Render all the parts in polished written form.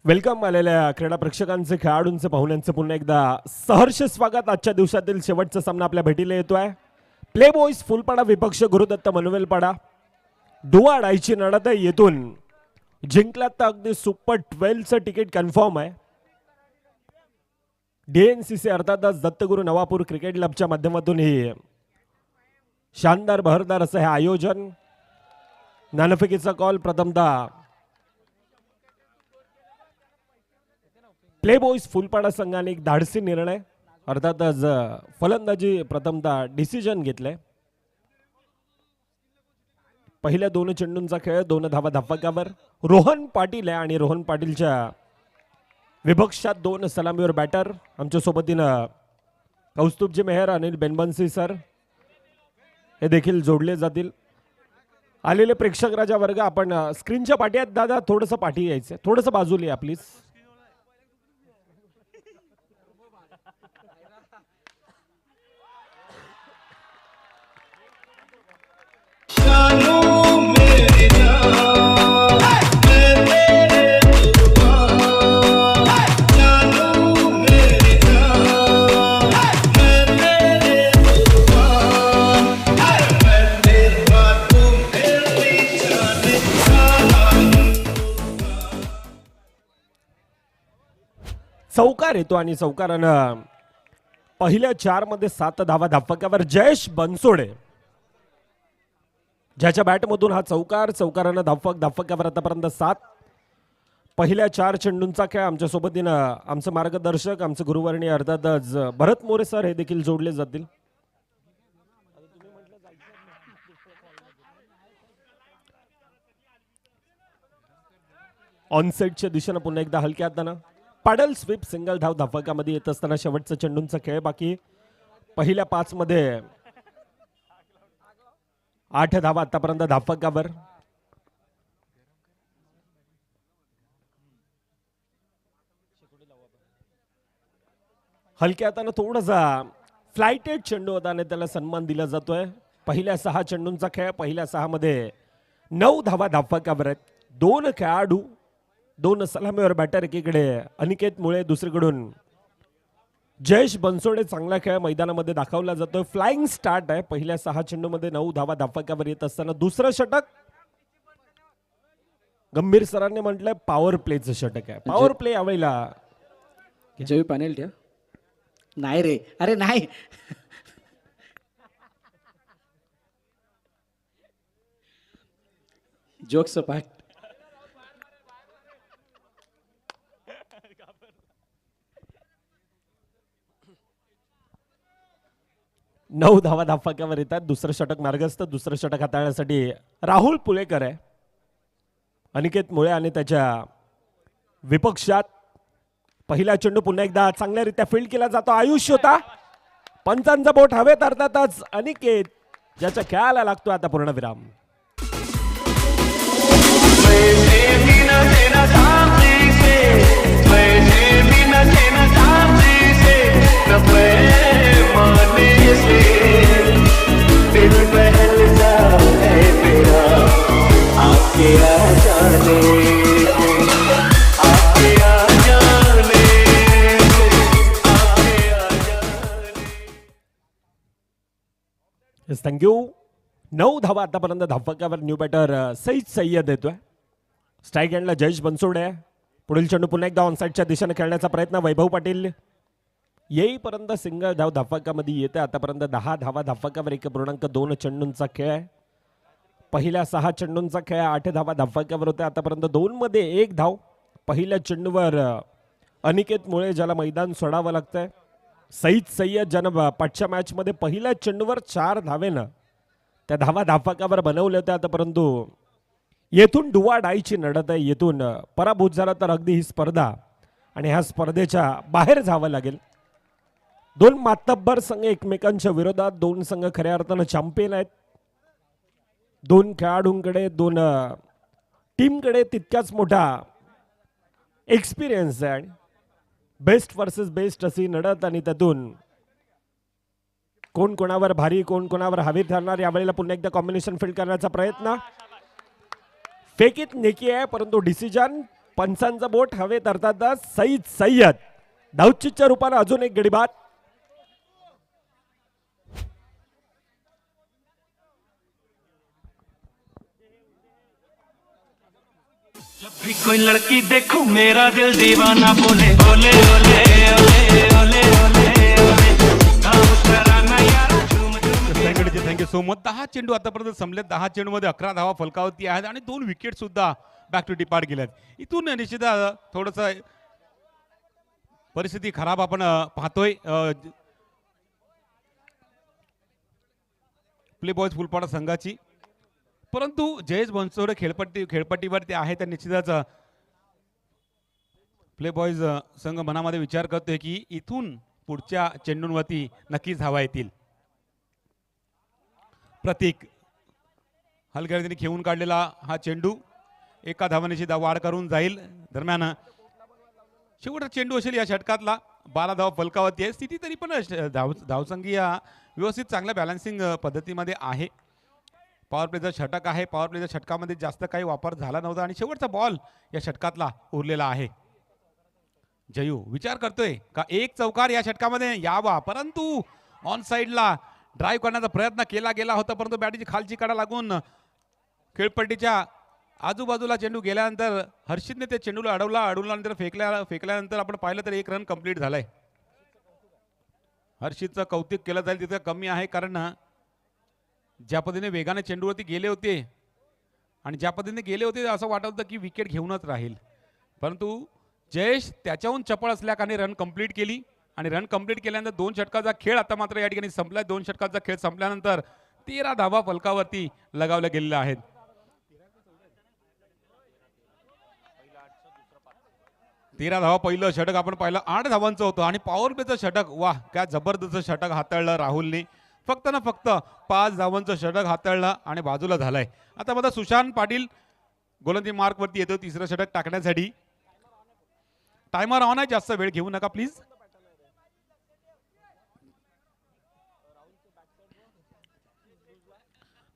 Welcome आलेल्या क्रीडा प्रेक्षकांचे, खेळाडूंचे, पाहुण्यांचे पुन्हा एकदा सहर्ष स्वागत. आजच्या दिवसातील शेवटचा सामना आपल्या भेटीला येतोय. प्ले बॉईज फुलपाडा विपक्ष गुरुदत्त मनवेलपाडा. डुवाडाईची लढत आहे. येथून जिंकलात तर अगदी सुपर 12चं तिकीट कन्फर्म आहे. DNCC अर्थातच दत्तगुरु नवापूर क्रिकेट क्लबच्या माध्यमातून ही शानदार बहरदार असं हे आयोजन. नाणेफेकीचा कॉल प्रथमतः प्ले बॉईज फुलपाडा संघाने एक धाडसी निर्णय अर्थातच फलंदाजी प्रथमतः डिसिजन घेतलंय. पहिल्या दोन चेंडूंचा खेळ, 2 धावा धाफकावर. रोहन पाटील आहे आणि रोहन पाटीलच्या विपक्षात 2 सलामीवर बॅटर. आमच्या सोबतीनं कौस्तुभजी मेहर, अनिल बेनबन्सी सर हे देखील जोडले जातील. आलेले प्रेक्षक राजा वर्ग, आपण स्क्रीनच्या पाठी आहेत दादा, थोडंसं पाठी यायचं, थोडंसं बाजूला या प्लीज. चौकार येतो आणि चौकारानं पहिल्या 4 मध्ये 7 धावा धाफकावर. जयेश बनसोडे ज्याच्या बॅटमधून हा चौकारानं धाफकावर आतापर्यंत 7. पहिल्या 4 चेंडूंचा खेळ. आमच्या सोबतीनं आमचे मार्गदर्शक, आमचे गुरुवर्णी अर्थातच भरत मोरे सर हे देखील जोडले जातील. ऑनसेटच्या दिशेनं पुन्हा एकदा हलक्या हातानं पाडल स्वीप, सिंगल धाव धाफकामध्ये येत असताना शेवटचा चेंडूंचा खेळ बाकी. पहिल्या 5 मध्ये 8 धावा आतापर्यंत धाफकावर. हलक्या हातानं थोडासा फ्लायटेड चेंडू होता आणि त्याला सन्मान दिला जातोय. पहिल्या 6 चेंडूंचा खेळ. पहिल्या 6 मध्ये 9 धावा धाफकावर आहेत. 2 खेळाडू, 2 सलामीवर बॅटर. एकीकडे अनिकेत मुळे, दुसरीकडून जयेश बनसोडे. चांगला खेळ मैदानामध्ये दाखवला जातोय. फ्लाइंग स्टार्ट आहे. पहिल्या 6 चेंडूमध्ये 9 धावा धाफकावर येत असताना दुसरं षटक. गंभीर सरांनी म्हटलंय पॉवर प्लेचं षटक आहे. पॉवर प्ले यावेळेला जय पॅनेल ठेव. नाही रे, अरे नाही. जोक सपाट. नऊ धावा धाफकावर येतात. दुसरं षटक मार्गस्थ. दुसरं षटक हाताळण्यासाठी राहुल पुलेकर आहे. अनिकेत मुळे आणि त्याच्या विपक्षात पहिला चेंडू पुन्हा एकदा चांगल्यारीत्या फील्ड केला जातो. आयुष होता, पंचांचा बोट हवेत. अर्थातच अनिकेत ज्याच्या खेळाला लागतो आता पूर्णविराम. थँक्यू. 9 धावा आतापर्यंत धाफकावर. न्यू बॅटर सईद सय्यद येतोय. स्ट्राईक एंडला जयेश बनसोडे आहे. पुढील चेंडू पुन्हा एकदा ऑनसाईडच्या दिशेने खेळण्याचा प्रयत्न. वैभव पाटील येईपर्यंत सिंगल धाव धाफकामध्ये येते. आतापर्यंत 10 धावा धाफकावर. 1.2 चेंडूंचा खेळ आहे. पहिल्या 6 चेंडूंचा खेळ. 8 धावा धाफकावर होत्या. आतापर्यंत 2 मध्ये 1 धाव. पहिल्या चेंडूवर अनिकेत मुळे ज्याला मैदान सोडावं लागतंय. सईद सय्यद ज्यानं पाठच्या मॅच मध्ये पहिल्या चेंडूवर 4 धावेनं त्या धावा धाफकावर बनवले होते. आता परंतु येथून डुवाडाईची लढत आहे. येथून पराभूत झाला तर अगदी ही स्पर्धा आणि ह्या स्पर्धेच्या बाहेर जावं लागेल. 2 मातब्बर संघ एकमेकांच्या विरोधात. 2 संघ खऱ्या अर्थानं चॅम्पियन आहेत. 2 खेळाडूंकडे, 2 टीमकडे तितक्याच मोठा एक्सपिरियन्स आहे. बेस्ट वर्सेस बेस्ट अशी लढत आणि त्यातून कोण कोणावर भारी, कोण कोणावर हवी ठरणार. यावेळेला पुन्हा एकदा कॉम्बिनेशन फील्ड करण्याचा प्रयत्न. फेक इट नेकी आहे परंतु डिसिजन पंचांचं बोट हवेत अर्थातच सईद सय्यद धावचीच्या रूपानं अजून एक गडी बाद. जब भी कोई लड़की देखूं मेरा दिल दीवाना बोले ओले ओले ओले ओले ओले ओले गाँव तराना यारा zoom zoom. Thank you so much. 10 चेंडू आतापर्यंत संपले. 10 चेंडू मध्ये 11 धावा फलकावरती आहेत आणि 2 विकेट सुद्धा बॅक टू डिपार्ट गेल्यात. इथून निश्चित थोडस परिस्थिती खराब आपण पाहतोय. प्ले बॉयज फुलपाडा संघाची, परंतु जयेश बनसोडे खेळपट्टीवरती आहे तर निश्चितच प्ले बॉयज संघ मनामध्ये विचार करतोय की इथून पुढच्या चेंडूंवरती नक्कीच धावा येतील. प्रतीक हलगर्जीने खेळून काढलेला हा चेंडू एका धावानेची वाढ करून जाईल. दरम्यान शेवटचा चेंडू असेल या षटकातला. 12 धावा फलकावरती आहे. स्थिती तरी पण धावसंख्या व्यवस्थित चांगल्या बॅलन्सिंग पद्धतीमध्ये आहे. पॉवर प्लेचा षटक आहे. पॉवर प्लेच्या षटकामध्ये जास्त काही वापर झाला नव्हता आणि शेवटचा बॉल या षटकातला उरलेला आहे. जयू विचार करतोय का एक चौकार या षटकामध्ये यावा, परंतु ऑन साइडला ड्राईव्ह करण्याचा प्रयत्न केला गेला होता, परंतु बॅटीची खालची कडा लागून खेळपट्टीच्या आजूबाजूला चेंडू गेल्यानंतर हर्षितने ते चेंडूला अडवल्यानंतर फेकल्यानंतर आपण पाहिलं तर 1 रन कंप्लीट झालाय. हर्षितचं कौतुक केलं जाईल तिथे कमी आहे, कारण ज्या पद्धतीने वेगाने चेंडूवरती गेले होते आणि ज्या पद्धतीने गेले होते असं वाटत होतं की विकेट घेऊनच राहील, परंतु जयेश त्याच्याहून चपळ असल्याने रन कंप्लीट केली आणि रन कंप्लीट केल्यानंतर 2 षटकाचा खेळ आता मात्र या ठिकाणी संपलाय. 2 षटकाचा खेळ संपल्यानंतर 13 धावा फलकावरती लगावल्या गेलेल्या आहेत. 13 धावा पहिलं षटक आपण पाहिलं 8 धावांचं होतं आणि पॉवर प्लेचं षटक, वाह काय जबरदस्त षटक हाताळलं राहुलने. फक्त ना फक्त 5 धावांचं षटक हाताळलं आणि बाजूला झालंय. आता मात्र सुशांत पाटील गोलंदाजी मार्क वरती येतो 3रं षटक टाकण्यासाठी. टायमर ऑन आहे, जास्त वेळ घेऊ नका प्लीज.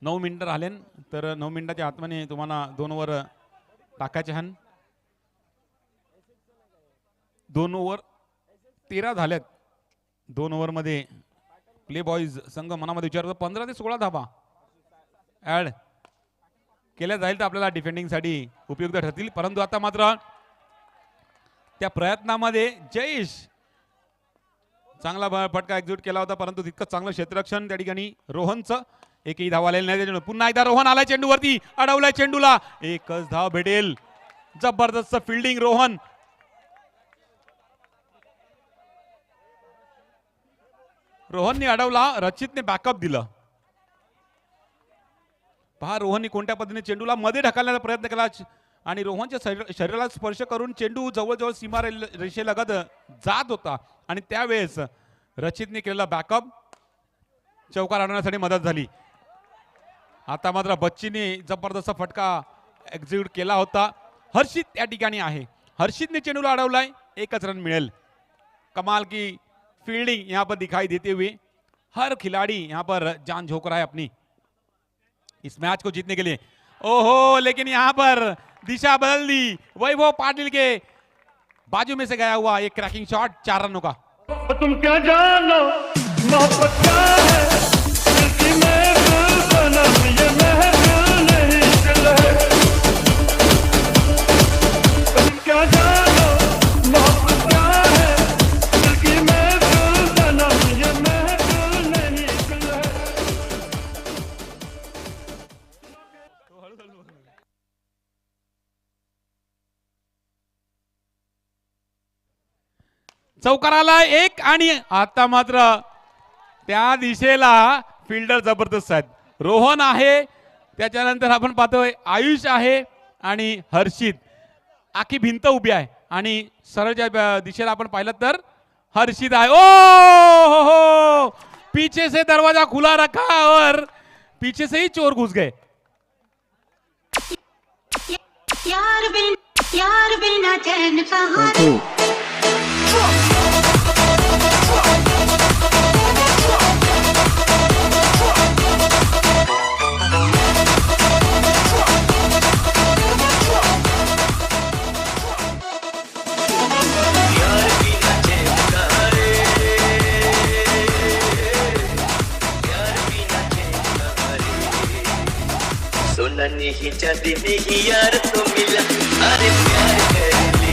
नऊ मिनिटं राहिले तर 9 मिनिटाच्या आतमध्ये तुम्हाला 2 ओव्हर टाकायचे हन. 2 ओव्हर 13 झाल्यात. 2 ओव्हरमध्ये प्ले बॉयज संघ मनामध्ये विचार करतो 15 ते 16 धावा ऍड केल्या जाईल तर आपल्याला डिफेंडिंगसाठी उपयुक्त ठरतील. परंतु आता मात्र त्या प्रयत्नामध्ये जयेश चांगला फटका एक्झिक्यूट केला होता, परंतु तितकं चांगलं क्षेत्ररक्षण त्या ठिकाणी रोहनचं. एकही धाव आलेली नाही त्याच्यामुळे पुन्हा एकदा रोहन आलाय चेंडूवरती, अडवलाय चेंडूला, एकच धाव भेटेल. जबरदस्त फिल्डिंग रोहन. रोहनने अडवला, रचितने बॅकअप दिलं. पहा रोहनने कोणत्या पद्धतीने चेंडूला मध्ये ढकलण्याचा प्रयत्न केला आणि रोहनच्या शरीराला स्पर्श करून चेंडू जवळजवळ सीमा रेषेलगत जात होता आणि त्यावेळेस रचितने केलेला बॅकअप चौकार आणण्यासाठी मदत झाली. आता मात्र बच्चीने जबरदस्त फटका एक्झिक्यूट केला होता. हर्षित त्या ठिकाणी आहे. हर्षितने चेंडूला अडवलाय, 1च रन मिळेल. कमाल की फील्डिंग यहाँ पर दिखाई देते हुए हर खिलाड़ी यहाँ पर जान झोंक रहा है अपनी इस मैच को जीतने के लिए. ओहो, लेकिन यहाँ पर दिशा बदल दी. वैभव पाटिल के बाजू में से गया हुआ एक क्रैकिंग शॉट 4 रनों का. तुम क्या जानो मोहब्बत क्या है, दिल की महफिल सनम ये महफिल नहीं दिल है. तुम क्या जानो मोहब्बत क्या है, दिल की महफिल सनम ये महफिल नहीं दिल है. चौकाराला 1 आणि आता मात्र त्या दिशेला फिल्डर जबरदस्त आहेत. रोहन आहे, त्याच्यानंतर आपण पाहतोय आयुष आहे आणि हर्षित. आखी भिंत उभी आहे आणि सरळच्या दिशेला आपण पाहिलं तर हर्षित आहे. ओ हो, पीछे से दरवाजा खुला रखा और पीछे से ही चोर घुस गए. यार बिना चैन कहां. हिच्या दिनी ही यार तो मिला अरे प्यार कर ले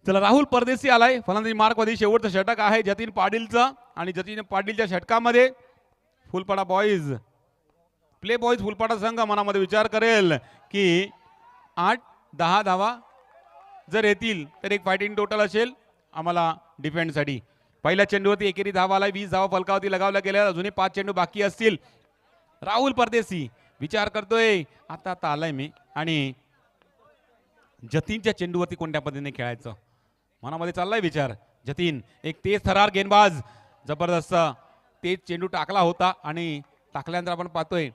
चला राहुल परदेशी आलाय फलंदाजी मार्कमध्ये शेवटचं षटक आहे जतीन पाटीलचं आणि जतीन पाटीलच्या षटकामध्ये फुलपाडा बॉईज प्ले बॉईज फुलपाडा संघ मनामध्ये विचार करेल की 8-10 धावा जर येतील तर एक फायटिंग टोटल असेल आम्हाला डिफेंडसाठी. पहिल्या चेंडूवरती एकेरी धावा आलाय 20 धावा फलकावरती लगावल्या गेल्या अजूनही 5 चेंडू बाकी असतील. राहुल परदेशी विचार करतोय आता आता आलाय मी आणि जतीनच्या चेंडूवरती कोणत्या पद्धतीने खेळायचं मनामध्ये चाललाय विचार. जतीन एक तेज थरार गेंदबाज जबरदस्त तेज चेंडू टाकला होता आणि टाकल्यानंतर आपण पाहतोय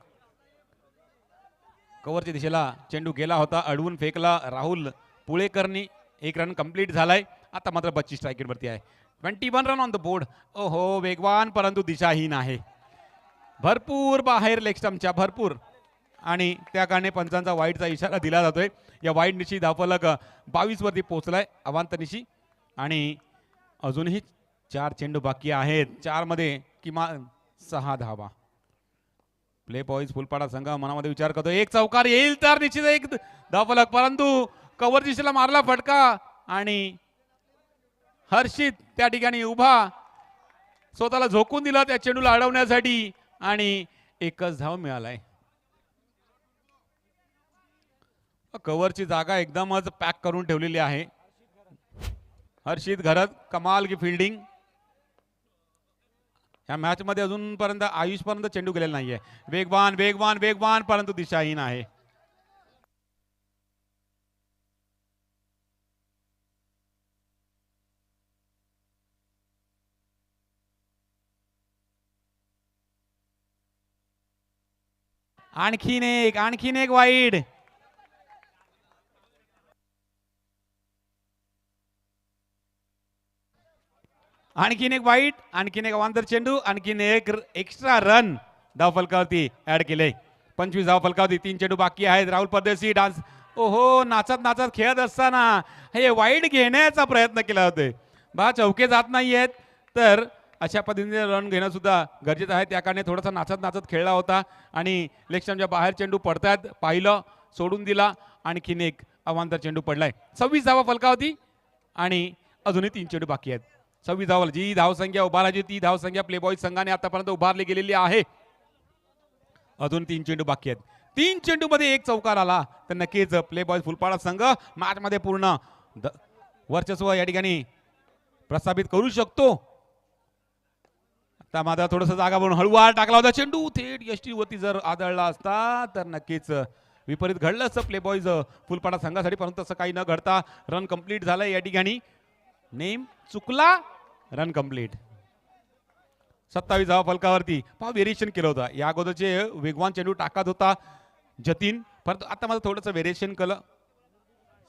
कव्हरच्या दिशेला चेंडू गेला होता अडवून फेकला राहुल पुळेकरनी. एक रन कंप्लीट झालाय. आता मात्र 32 स्ट्राईकवरती आहे. 21 रन ऑन द बोर्ड. ओहो वेगवान परंतु दिशाहीन आहे. भरपूर बाहेर लेग स्टंपच्या भरपूर आणि त्या कारणे पंचांचा वाईटचा इशारा दिला जातोय. या वाईट निशी धावफलक 22 वरती पोहोचलाय अवांत निशी आणि अजूनही 4 चेंडू बाकी आहेत. 4 मध्ये किमान 6 धावा. प्ले बॉईज फुलपाडा संघ मनामध्ये विचार करतो एक चौकार येईल तर निश्चित एक धावफलक परंतु कव्हर दिशेला मारला फटका आणि हर्षित त्या ठिकाणी उभा स्वतःला झोकून दिला त्या चेंडूला अडवण्यासाठी आणि एकच धाव मिळालाय. कव्हरची जागा एकदमच पॅक करून ठेवलेली आहे. हर्षित घरत कमाल की फिल्डिंग. या मॅच मध्ये अजूनपर्यंत आयुष पर्यंत चेंडू गेलेला नाहीये. वेगवान वेगवान वेगवान परंतु दिशाहीन आहे. आणखीन एक वाईड. आणखीन एक वाईट आणखीन एक अवांतर चेंडू आणखीन एक एक्स्ट्रा रन धाव फलकावरती ऍड केले. 25 धाव फलकावरती 3 चेंडू बाकी आहेत. राहुल परदेशी डान्स ओहो नाचत नाचत खेळत असताना हे वाईट घेण्याचा प्रयत्न केला होतोय. चौके जात नाहीयेत तर अशा पद्धतीने रन घेणं सुद्धा गरजेचं आहे. त्या कारणे थोडासा नाचत नाचत खेळला होता आणि लेग स्टंपच्या बाहेर चेंडू पडतायत पाहिलं सोडून दिला. आणखीन एक अवांतर चेंडू पडलाय. 26 धावा फलकावरती आणि अजूनही 3 चेंडू बाकी आहेत. 26 धावाला जी धावसंख्या उभारायची ती धावसंख्या प्ले बॉईज संघाने आतापर्यंत उभारली गेलेली आहे. अजून 3 चेंडू बाकी आहेत. 3 चेंडू मध्ये एक चौकार आला तर नक्कीच प्ले बॉईज फुलपाडा संघ मॅच मध्ये पूर्ण वर्चस्व या ठिकाणी प्रस्थापित करू शकतो. आता मात्र थोडस जागा बनवून हळूवार टाकला होता चेंडू थेट यष्टी वरती जर आदळला असता तर नक्कीच विपरीत घडलं असतं प्ले बॉईज फुलपाडा संघासाठी परंतु तसं काही न घडता रन कंप्लीट झालंय. या ठिकाणी नेम चुकला रन कंप्लीट. 27 धावा फलकावरती व्हेरिएशन केलं होतं. या अगोदरचे वेगवान चेंडू टाकत होता जतीन परंतु आता माझं थोडंसं व्हेरिएशन केलं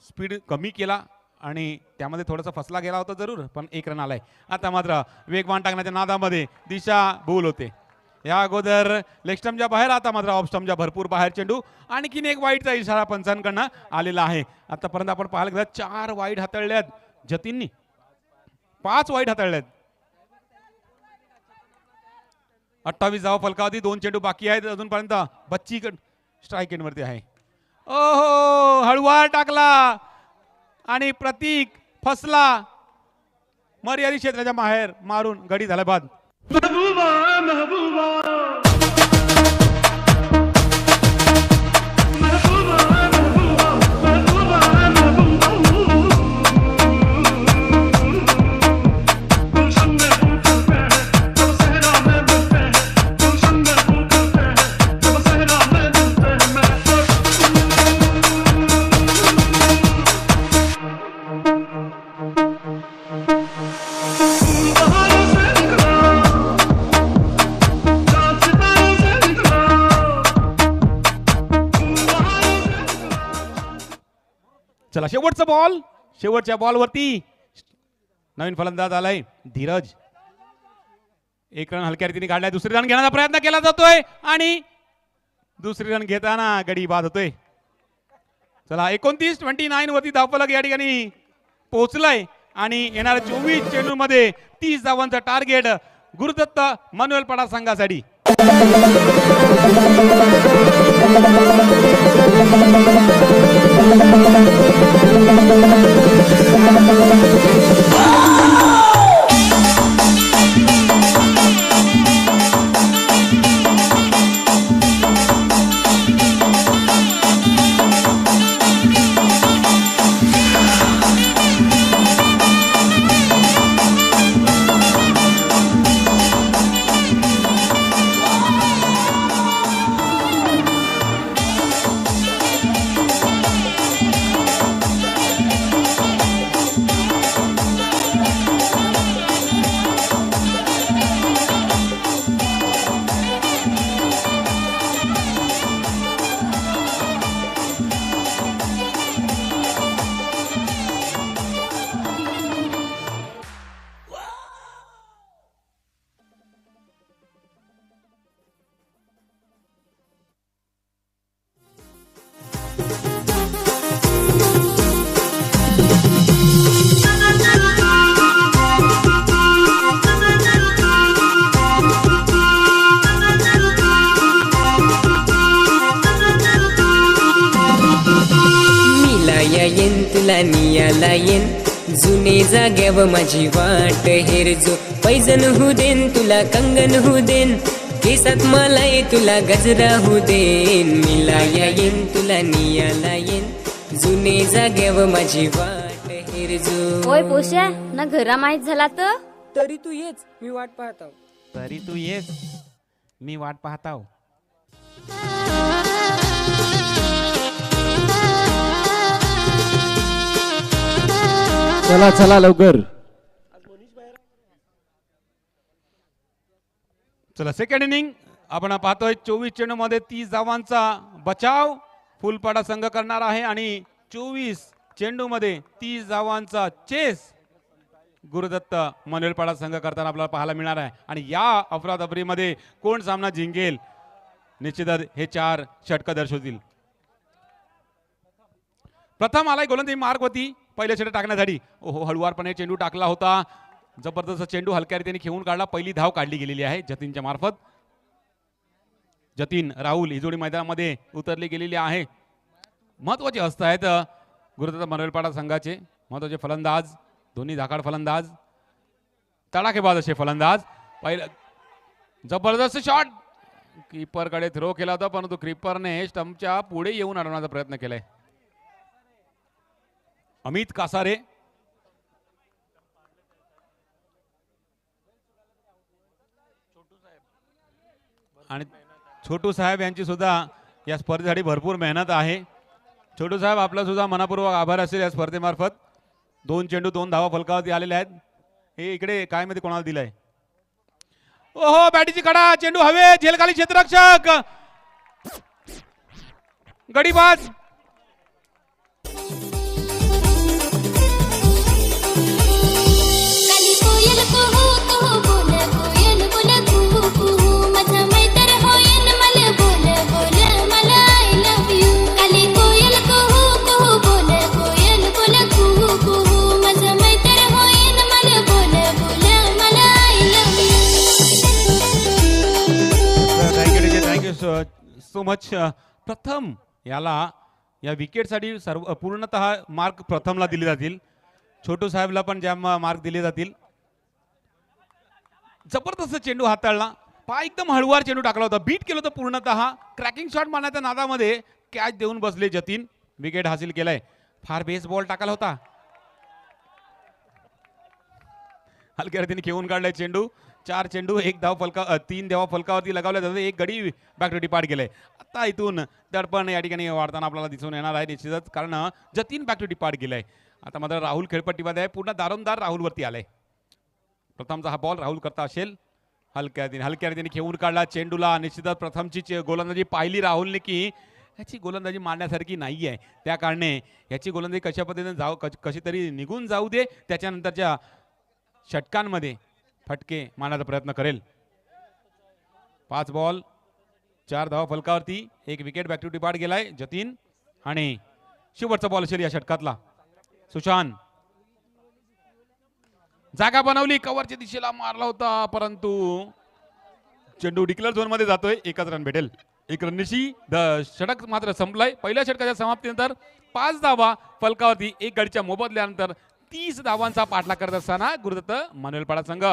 स्पीड कमी केला आणि त्यामध्ये थोडासा फसला गेला होता जरूर पण 1 रन आलाय. आता मात्र वेगवान टाकण्याच्या नादामध्ये दिशा भूल होते. या अगोदर लेग स्टंपच्या बाहेर आता मात्र ऑफ स्टंपच्या भरपूर बाहेर चेंडू. आणखीन एक वाईटचा इशारा पंचांकडनं आलेला आहे. आतापर्यंत आपण पाहायला गेलं 4 वाईट हाताळल्यात जतीननी 5 वाईट हाताळल्यात. 28 धावा फलकावरती 2 चेंडू बाकी आहेत अजूनपर्यंत. बच्ची स्ट्राईक एंड वरती आहे. ओहो हळूवार टाकला आणि प्रतीक फसला मर्यादित क्षेत्राच्या बाहेर मारून गडी झाला बाद. चला शेवटचा बॉल. शेवटच्या बॉलवरती नवीन फलंदाज आलाय धीरज. 1 रन हलक्या रीतीने काढलाय. दुसरी रन घेण्याचा प्रयत्न केला जातोय आणि दुसरी रन घेताना गडी बाद होतोय. चला 29 वरती धावफलक या ठिकाणी पोहोचलाय आणि येणाऱ्या 24 चेंडूमध्ये 30 धावांचं टार्गेट गुरुदत्त मनवेलपाडा संघासाठी. तुला नियाला येन जुने जाग्याव माझी वाट हेरजो पैजन होऊ देन तुला कंगन होऊ देन केसात मला तुला गजरा होऊ देन मिलाया येन तुला नियाला येन जुने जाग्याव माझी वाट हेरजो. होय पोश्या ना घरा माहीत झाला तर तरी तू येच मी वाट पाहतो. तरी तू येस मी वाट पाहताव. चला चला लवकर. चला सेकंड इनिंग आपण पाहतोय 24 चेंडू मध्ये 30 धावांचा बचाव फुलपाडा संघ करणार आहे आणि 24 चेंडू मध्ये 30 धावांचा चेस गुरुदत्त मनवेलपाडा संघ करताना आपल्याला पाहायला मिळणार आहे. आणि या अफरातफरीमध्ये कोण सामना जिंकेल निश्चितच हे 4 षटकं दर्शवतील. प्रथम आलाय गोलंदाजी मार्गवती पहिल्या षटक टाकण्यासाठी. ओहो हळुवारपणे चेंडू टाकला होता. जबरदस्त चेंडू हलक्या रीतीने खेळून काढला. पहिली धाव काढली गेलेली आहे जतीनच्या मार्फत. जतीन राहुल ही जोडी मैदानामध्ये उतरली गेलेली आहे. महत्वाचे हस्त आहेत गुरुदत्त मनवेलपाडा संघाचे महत्वाचे फलंदाज दोन्ही धाकाड फलंदाज तडाखेबाज असे फलंदाज. पहिलं जबरदस्त शॉट कीपरकडे थ्रो केला होता परंतु क्रीपरने स्टंपच्या पुढे येऊन अडवण्याचा प्रयत्न केलाय. अमित कासारे आणि छोटू साहेब यांची सुद्धा या स्पर्धेसाठी भरपूर मेहनत आहे. छोटू साहेब आपला सुद्धा मनापूर्वक आभार असेल या स्पर्धेमार्फत. 2 चेंडू 2 धावा फलकावरती आलेले आहेत. हे इकडे काय मध्ये कोणाला दिलाय. ओहो बॅटीची कडा चेंडू हवे झेलखाली क्षेत्ररक्षक गडीबाज काली कोयल कुहू कुहू बोल कोयल बोल कुहू कुहू माझा मैत्र होईन मला बोल बोल मला आय लव्ह यू. काली कोयल कुहू कुहू बोल कोयल बोल कुहू कुहू माझा मैत्र होईन मला बोल बोल मला I love you. Thank you so much. प्रथम याला या विकेटसाठी सर्व पूर्णतः मार्क प्रथमला दिले जातील. छोटू साहेबला पण ज्या मार्क दिले जातील. जबरदस्त चेंडू हाताळला. पाय एकदम हळुवार चेंडू टाकला होता. बीट केलं होतं पूर्णतः. क्रॅकिंग शॉट मारण्याच्या नादामध्ये कॅच देऊन बसले जतीन. विकेट हासिल केलाय. फार बेस बॉल टाकला होता. हलक्या रीतीने खेळून काढलाय चेंडू. 4 चेंडू 1 धाव फलका 3 धावा फलकावरती लगावल्या जातात. 1 गडी बॅक टू डिपार्ट गेलाय. आता इथून दडपण या ठिकाणी वाढताना आपल्याला दिसून येणार आहे निश्चितच कारण जतीन बॅक टू डिपार्ट गेलाय. आता मात्र राहुल खेळपट्टीमध्ये आहे. पूर्ण दारोमदार राहुलवरती आलाय. प्रथमचा हा बॉल राहुल करता असेल. हलक्या रीतीने खेळून काढला चेंडूला. निश्चितच प्रथमची गोलंदाजी पाहिली राहुलने की ह्याची गोलंदाजी मारण्यासारखी नाही आहे. त्या कारणे ह्याची गोलंदाजी कशा पद्धतीने कशी तरी निघून जाऊ दे. त्याच्यानंतरच्या षटकांमध्ये फटके मारण्याचा प्रयत्न करेल. 5 बॉल 4 धावा फलकावरती. 1 विकेट बॅक टू डिपार्ट गेलाय जतीन. आणि शेवटचा बॉल असेल या षटकातला. सुशांत जागा बनवली, कव्हरच्या दिशेला मारला होता, परंतु चेंडू डिक्लेअर झोन मध्ये जातोय. एकच रन भेटेल. एक रननिशी षटक मात्र संपलाय. पहिल्या षटकाच्या समाप्तीनंतर 5 धावा फलकावरती. एक गडीच्या मोबदल्यानंतर 30 धावांचा पाठलाग करत असताना गुरुदत्त मानवेलपाडा संघ.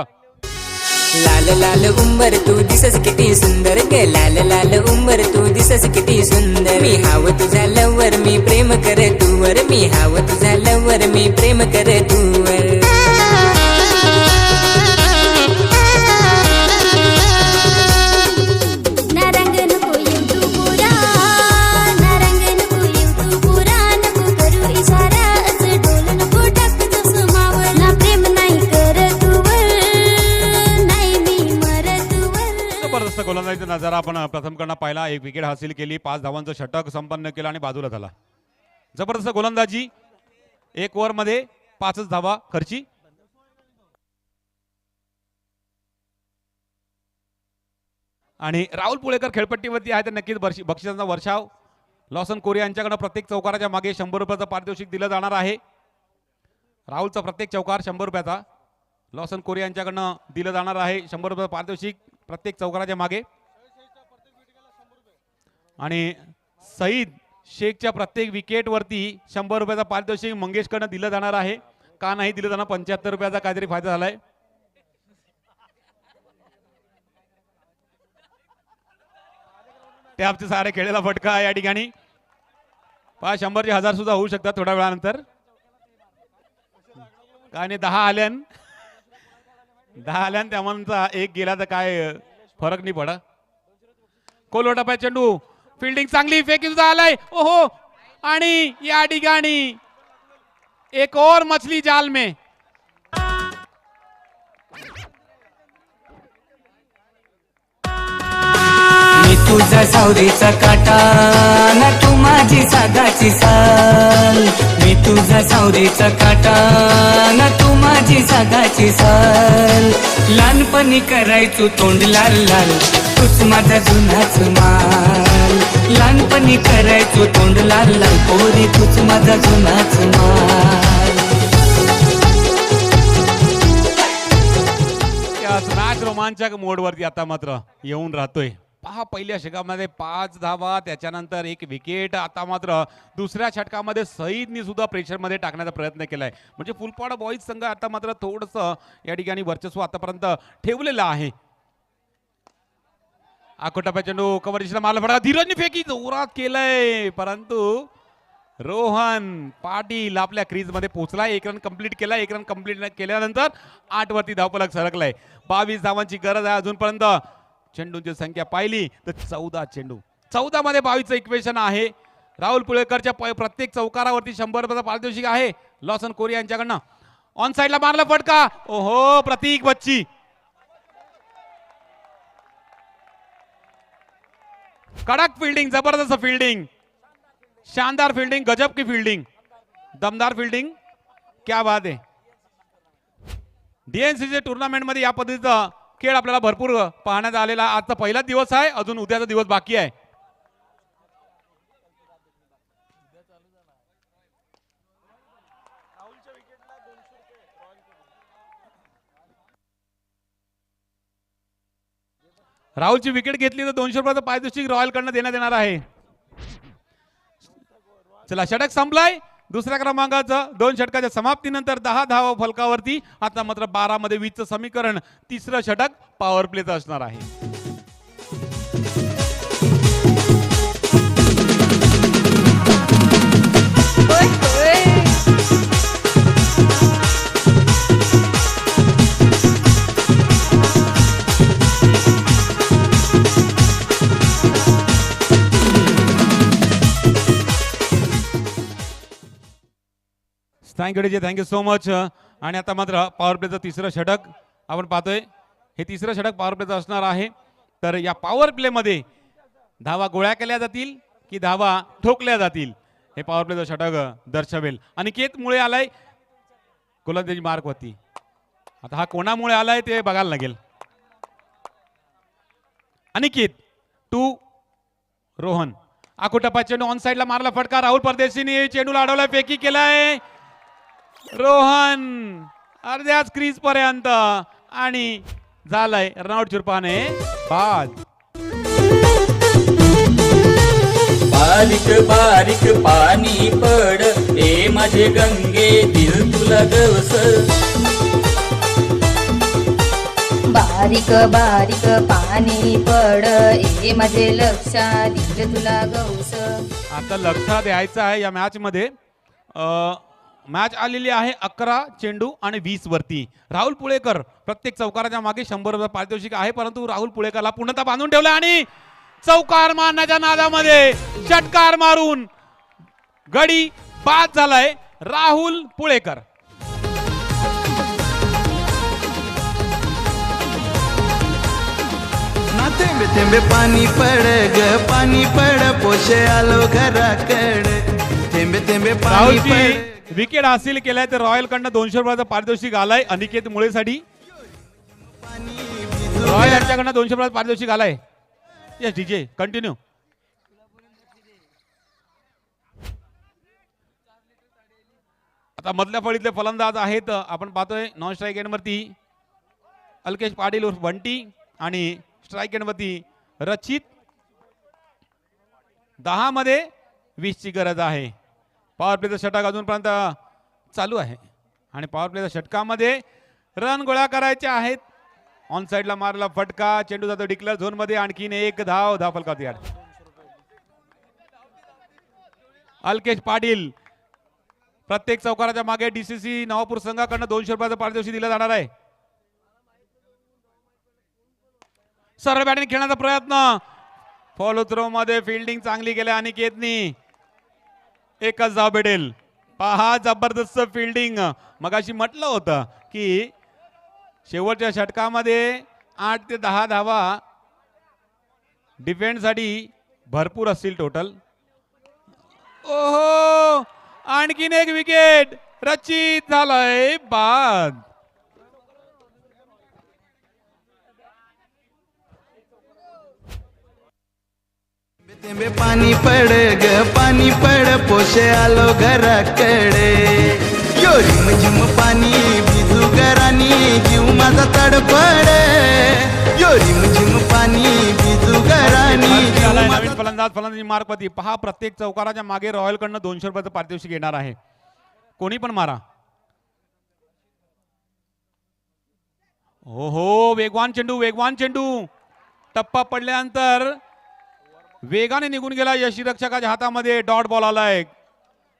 लाल लाल उंबर तू दिसस किती सुंदर ग, लाल लाल उंबर तू दिसस किती सुंदर. मी हाव तुझा लवर मी प्रेम कर तूवर, मी हाव तुझा लवर मी प्रेम कर तूवर. नारंग नको येऊ तू पुरा, नारंग नको येऊ तू पुरा, नको करू इशारा, असं डोल नको टाक जसं मावळ. ना प्रेम नाही करत वर, नाही मी मरत वर. जबरदस्त गोलंदाजीचा नजारा आपण प्रथम कडनं पाहिला. एक विकेट हासिल केली, 5 धावांचं षटक संपन्न केलं आणि बाजूला झाला. जबरदस्त गोलंदाजी. 1 ओव्हर मध्ये 5 धावा खर्ची. आणि राहुल पुळेकर खेळपट्टीवरती आहे तर नक्कीच बक्षिसांचा वर्षाव. लॉसन कोरिया यांच्याकडनं प्रत्येक चौकाराच्या मागे 100 रुपयाचं पारितोषिक दिलं जाणार आहे. राहुलचा प्रत्येक चौकार 100 रुपयाचा लॉसन कोरिया यांच्याकडनं दिलं जाणार आहे. 100 रुपये पारितोषिक प्रत्येक चौकाराच्या मागे. आणि सईद शेखच्या प्रत्येक विकेटवरती 100 रुपयाचा पारितोषिक मंगेशकडनं दिलं जाणार आहे. का नाही दिलं जाणार, 75 रुपयाचा काहीतरी फायदा झालाय. टॅपचे सारे खेळलेला फटका या ठिकाणी. 100चे 1000 सुद्धा होऊ शकतात थोड्या वेळानंतर. काय नाही 10 आल्यान त्यामधूनचा एक गेला तर काय फरक नाही पडा. कोलवटा चेंडू, फिल्डिंग चांगली, फेकी सुद्धा आलाय. ओहो, आणि या ठिकाणी एक और मछली जाल में. मी तुझा सावरीचा काटा ना तू माझी सागाची साल. मी तुझा सावरीचा काटा ना तू माझी सागाची साल. लहानपणी करायचो तोंड लाल लाल, तूच माझा जुनाच माल. लहानपणी करायचो तोंड लाल लाल, पोरी तूच माझा जुनाच माल. मॅच रोमांचक मोडवरती आता मात्र येऊन राहतोय. पहा, पहिल्या षटकामध्ये 5 धावा, त्याच्यानंतर 1 विकेट. आता मात्र दुसऱ्या षटकामध्ये सईदनी सुद्धा प्रेशरमध्ये टाकण्याचा प्रयत्न केलाय. म्हणजे फुलपाडा बॉईज संघ आता मात्र थोडंसं या ठिकाणी वर्चस्व आतापर्यंत ठेवलेलं आहे. आकोटाप्या चेंडू कव्हर दिशेला मारला फटका, धीरजने फेकी जोरात केलंय, परंतु रोहन पाटील आपल्या क्रीज मध्ये पोहोचलाय. 1 रन कंप्लीट केला. 1 रन कंप्लीट केल्यानंतर 8 वरती धावफलक सरकलाय. 22 धावांची गरज आहे अजूनपर्यंत. चेंडूंची संख्या पाहिली तर 14 चेंडू, 14 मध्ये 22चं इक्वेशन आहे. राहुल पुळेकरच्या प्रत्येक चौकारावरती 100 रुपयाचं पारितोषिक आहे. लॉसन कोरिया यांच्याकडनं ऑन साइडला मारला फटका. ओहो, प्रतीक बच्ची. कडक फील्डिंग, जबरदस्त फील्डिंग, शानदार फील्डिंग, गजब की फील्डिंग, दमदार फील्डिंग, क्या बात आहे. डीएनसीचे टुर्नामेंट मध्ये या पद्धतीचा खेळ आपल्याला भरपूर पाहण्यात आलेला. आजचा पहिला दिवस आहे, अजून उद्याचा दिवस बाकी आहे. राहुलची विकेट घेतली तर 200 रुपयाचं पारितोषिक रॉयल कडनं देण्यात येणार आहे. चला, षटक संपलाय. दुसऱ्या क्रमांकाचं 2 षटकाच्या समाप्तीनंतर 10 धावा फलकावरती. आता मात्र 12 मध्ये 20चं समीकरण. तिसरं षटक पॉवर प्लेचं असणार आहे. Thank you so much. आणि आता मात्र पॉवर प्लेचं तिसरं षटक आपण पाहतोय. हे तिसरं षटक पॉवर प्लेचं असणार आहे. तर या पॉवर प्ले मध्ये धावा गोळ्या केल्या जातील की धावा ठोकल्या जातील हे पॉवर प्लेचं षटक दर्शवेल. अनिकेत मुळे आलाय गोलंदाजी मार्क वरती. आता हा कोणामुळे आलाय ते बघायला लागेल. अनिकेत टू रोहन. आकोटप्पा चेंडू ऑन साइडला मारला फटका. राहुल परदेशीने चेंडूला अडवलाय, फेकी केलाय. रोहन अर्ध्याच क्रीज पर्यंत आणि झालंय रनआउट चुरपाने बाद. बारीक बारीक पाणी पड ए माझे गंगे दिल तुला गवस. बारीक बारीक पाणी पड ए माझे लक्षात दिल तुला गौस. आता लक्षात द्यायचं आहे या मॅच मध्ये मॅच आलेली आहे 11 चेंडू आणि 20 वरती. राहुल पुळेकर प्रत्येक चौकाराच्या मागे 100 रुपये पारितोषिक आहे, परंतु राहुल पुळेकरला पूर्णतः बांधून ठेवलं आणि चौकार मारण्याच्या नादामध्ये षटकार मारून गडी बाद झालाय राहुल पुळेकर. थेंबे थेंबे पाणी पड ग पाणी पड पोशे आलो घराकडे. थेंबे थेंबे पाणी पड. राहुलची विकेट हासिल केलाय तर रॉयल कडनं 200 रुपयाचं पारितोषिक आलाय अनिकेत मुळेसाठी. रॉयल यांच्याकडनं 200 रुपयाचं पारितोषिक आलाय. Yes DJ continue. आता मधल्या फळीतले फलंदाज आहेत आपण पाहतोय नॉन स्ट्राईक एंड वरती अल्केश पाटील उर्फ बंटी आणि स्ट्राईक एंड वरती रचित. 10 मध्ये 20 ची गरज आहे. पॉवर प्लेचा षटक अजूनपर्यंत चालू आहे आणि पॉवर प्लेच्या षटकामध्ये रन गोळा करायचे आहेत. ऑन साइडला मारला फटका, चेंडू जातो डिक्लेअर झोन मध्ये. आणखीन एक धाव फलकावती. अल्केश पाटील प्रत्येक चौकाराच्या मागे डीसीसी नवापूर संघाकडनं 200 रुपयाचं पारितोषिक दिलं जाणार आहे. सरळ बॅटिंग खेळण्याचा प्रयत्न, फॉलो थ्रो मध्ये फिल्डिंग चांगली केली अनिकेतनी. एकच धाव भेटेल. पहा जबरदस्त फिल्डिंग. मगाशी म्हटलं होतं की शेवटच्या षटकामध्ये 8 ते 10 धावा डिफेंससाठी भरपूर असतील टोटल. ओहो, आणखीन एक विकेट. रचित झालाय बाद. थेंबे पाणी पड ग पाणी पड पोशे आलो घराकडे. यो रिम झिम पाणी भिजू घरानी जीव माझा तडफड. यो रिम झिम पाणी भिजू घरानी जीव नवीन माझा. फलंदाजी मार्कवरती पहा प्रत्येक चौकाराच्या मागे रॉयल कडनं 200 रुपयाचं पारितोषिक येणार आहे. कोणी पण मारा. हो वेगवान चेंडू टप्पा पडल्यानंतर वेगाने निघून गेला यष्टीरक्षकाच्या हातामध्ये. डॉट बॉल आलाय.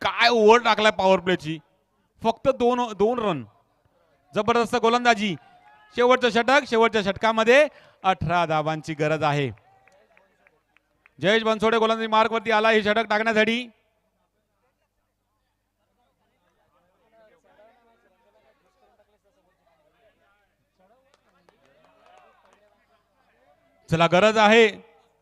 काय ओव्हर टाकलाय पॉवर प्लेची. फक्त दोन रन. जबरदस्त गोलंदाजी. शेवटच्या षटकामध्ये 18 धावांची गरज आहे. जयेश बनसोडे गोलंदाजी मार्कवरती आला हे षटक टाकण्यासाठी. चला गरज आहे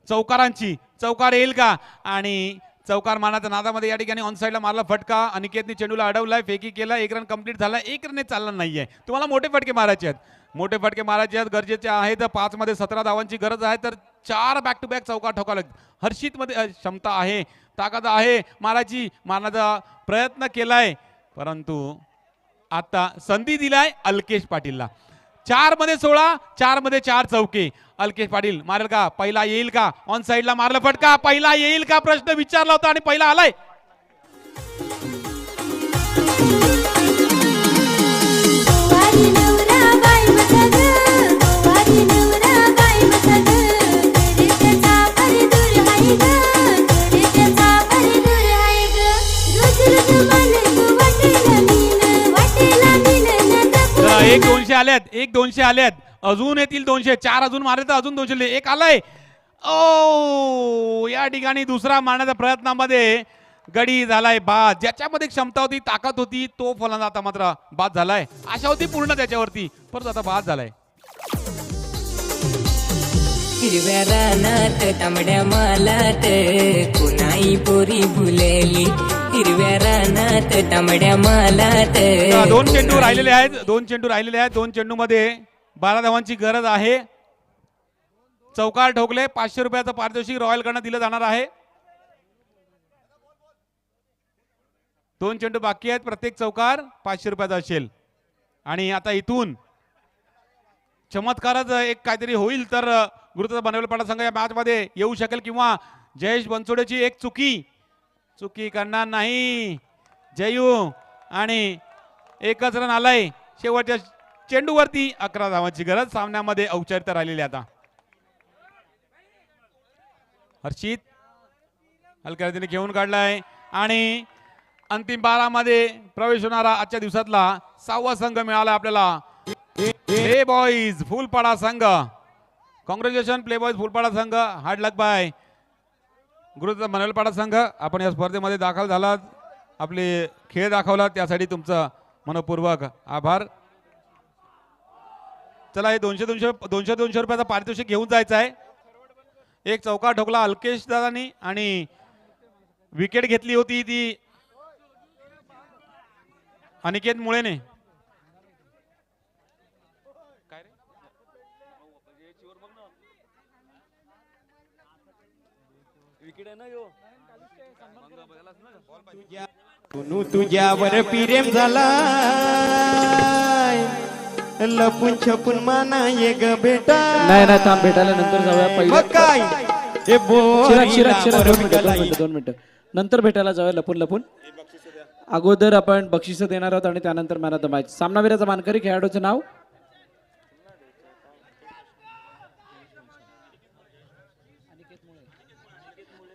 चौकारांची. चौकार येईल का? आणि चौकार मारण्याच्या नादामध्ये या ठिकाणी ऑन साइडला मारला फटका. अनिकेतने चेंडूला अडवलाय, फेकी केला. 1 रन कंप्लीट झाला. 1 रन चालला नाहीये. तुम्हाला मोठे फटके मारायचे आहेत. गरजेचे आहेत. 5 मध्ये 17 धावांची गरज आहे तर 4 बॅक टू बॅक चौकार ठोकावे. हर्षित मध्ये क्षमता आहे, ताकद आहे मारण्याचा प्रयत्न केलाय, परंतु आता संधी दिलाय अल्केश पाटीलला. 4 मध्ये 16, 4 मध्ये 4 चौके. अल्केश पाटील मारेल का? पहिला येईल का? ऑन साइडला मारला फटका. पहिला येईल का प्रश्न विचारला होता आणि पहिला आलाय. एक 200 आल्यात. अजून येतील 200. 4 अजून मारले तर अजून 200. एक आलाय. ओ या ठिकाणी दुसरा मारण्याच्या प्रयत्नामध्ये गडी झालाय बाद. ज्याच्यामध्ये क्षमता होती, ताकद होती, तो फलंदाज आता मात्र बाद झालाय. आशा होती पूर्ण त्याच्यावरती, परंतु आता बाद झालाय. हिरव्या रानात तांबड्या मालात कुणाई पोरी फुलेली. हिरव्या रानात तांबड्या मालात. 2 चेंडू राहिलेले आहेत. 2 चेंडू मध्ये 12 धावांची गरज आहे. चौकार ठोकले. 500 रुपयाचं पारितोषिक रॉयल कडनं दिलं जाणार आहे. 2 चेंडू बाकी आहेत. प्रत्येक चौकार 500 रुपयाचा असेल. आणि आता इथून चमत्कारच एक काहीतरी होईल तर गुरुत्व बनवलेला संघ या मॅच मध्ये येऊ शकेल किंवा जयेश बनसोडेची एक चुकी करणार नाही जयू आणि एकच रन आलाय शेवटच्या चेंडूवरती 11 धावांची गरज सामन्यामध्ये औपचारिकता राहिलेली आता हर्षित हलक्या रीतीने घेऊन काढलाय आणि अंतिम 12 मध्ये प्रवेश होणारा आजच्या दिवसातला 6वा संघ मिळाला आपल्याला प्ले बॉईज फुलपाडा संघ कॉंग्रॅच्युलेशन प्ले बॉईज फुलपाडा संघ हार्ड लक बाय गुरुत्व मनवेलपाडा संघ आपण या स्पर्धेमध्ये दाखल झालात आपले खेळ दाखवला त्यासाठी तुमचं मनपूर्वक आभार चला हे 200 रुपयाचा पारितोषिक घेऊन जायचं आहे एक चौका ठोकला अल्केश दादानी आणि विकेट घेतली होती ती अनिकेत मुळेने तुझ्यावर प्रेम झाला लपून छपून माना ये ग बेटा नाही थांब भेटायला नंतर जाऊया मग काय हे दोन मिनिटं नंतर भेटायला जाऊया लपून अगोदर आपण बक्षीस देणार आहोत आणि त्यानंतर मॅन ऑफ द मॅच सामनावीराचा मानकरी खेळाडूचं नाव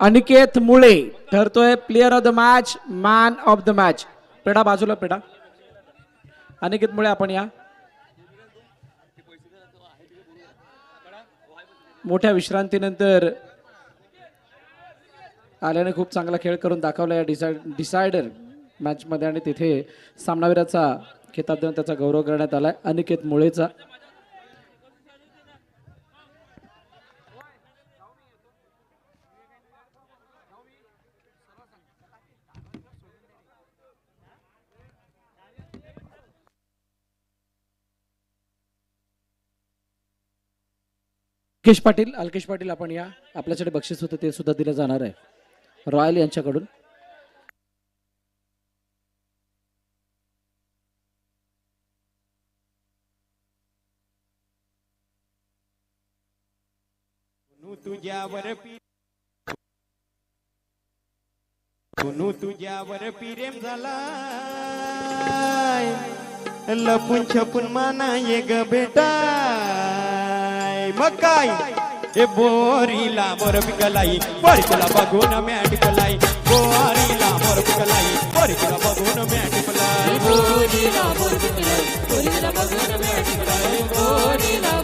अनिकेत मुळे ठरतोय player of the match man of the match पेढा बाजूला पेढा अनिकेत मुळे आपण या मोठ्या विश्रांतीनंतर आल्याने खूप चांगला खेळ करून दाखवला या डिसायडर मॅच मध्ये आणि तिथे सामनावीराचा खिताब देऊन त्याचा गौरव करण्यात आलाय अनिकेत मुळेचा अल्केश पाटील आपण या आपल्याकडे बक्षीस होतं ते सुद्धा दिलं जाणार आहे रॉयल यांच्याकडून तुझ्यावर प्रेम झाला लपून छपून माना ये ग बेटा मग काय हे बोरीला मोर पिकलाई बरी तुला बघून मॅट पिकलाई बोरीला मोर पिकलाई बरी तुला बघून मॅट पिकलाई बोरीला मोर पिकलाई बरी तुला बघून मॅट पिकलाई बोरीला